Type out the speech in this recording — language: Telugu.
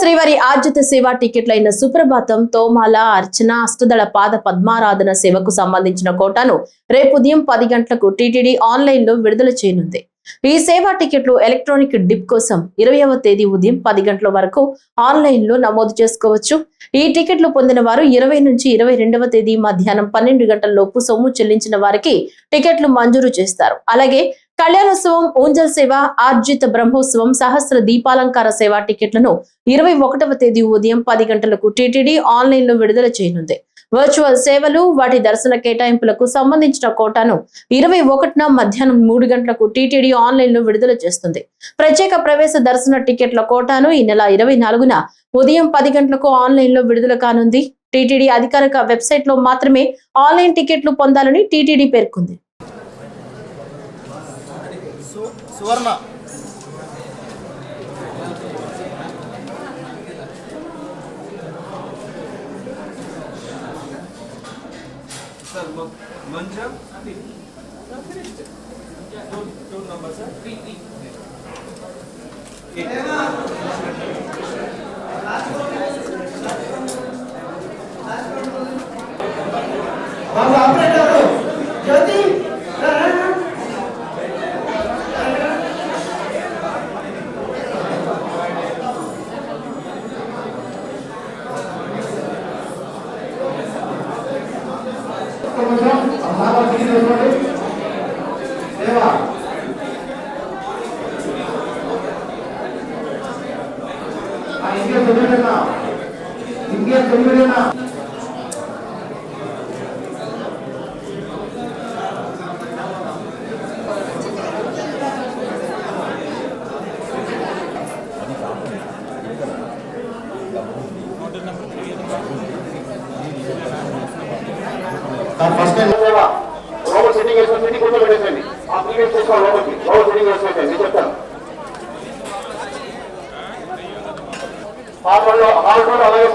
శ్రీవారి ఆర్జిత సేవా టికెట్లైన సుప్రభాతం, తోమాల, అర్చన, అష్టదళ పాద పద్మారాధన సేవకు సంబంధించిన కోటాను రేపు ఉదయం 10 గంటలకు టీటీడీ ఆన్లైన్ లో విడుదల చేయనుంది. ఈ సేవా టికెట్లు ఎలక్ట్రానిక్ డిప్ కోసం 20వ తేదీ ఉదయం 10 గంటల వరకు ఆన్లైన్ లో నమోదు చేసుకోవచ్చు. ఈ టికెట్లు పొందిన వారు 20 నుంచి 22వ తేదీ మధ్యాహ్నం 12 గంటల లోపు సొమ్ము చెల్లించిన వారికి టికెట్లు మంజూరు చేస్తారు. అలాగే కళ్యాణోత్సవం, ఊంజల్ సేవ, ఆర్జిత బ్రహ్మోత్సవం, సహస్ర దీపాలంకార సేవా టికెట్లను 21వ తేదీ ఉదయం 10 గంటలకు టీటీడీ ఆన్లైన్ లో విడుదల చేయనుంది. వర్చువల్ సేవలు, వాటి దర్శన కేటాయింపులకు సంబంధించిన కోటాను 21న మధ్యాహ్నం 3 గంటలకు టీటీడీ ఆన్లైన్ లో విడుదల చేస్తుంది. ప్రత్యేక ప్రవేశ దర్శన టికెట్ల కోటాను ఈ నెల 24న ఉదయం 10 గంటలకు ఆన్లైన్ లో విడుదల కానుంది. టీటీడీ అధికారిక వెబ్సైట్ లో మాత్రమే ఆన్లైన్ టికెట్లు పొందాలని టీటీడీ పేర్కొంది. సువర్ణ सर मंजा 2 नंबर सर 3 बाबा ऑपरेटर ज्योति सेवा इंगे तुम्हें फर्स्ट లోపల సెట్టింగ్ వేసుకొని సెట్టింగ్ కూడా పెట్టేసండి. ఆ క్రియేట్ చేసుకోవాలి. లోపల సెట్టింగ్ వేసుకుంటే నేను చెప్తాను. హాల్ అలాగే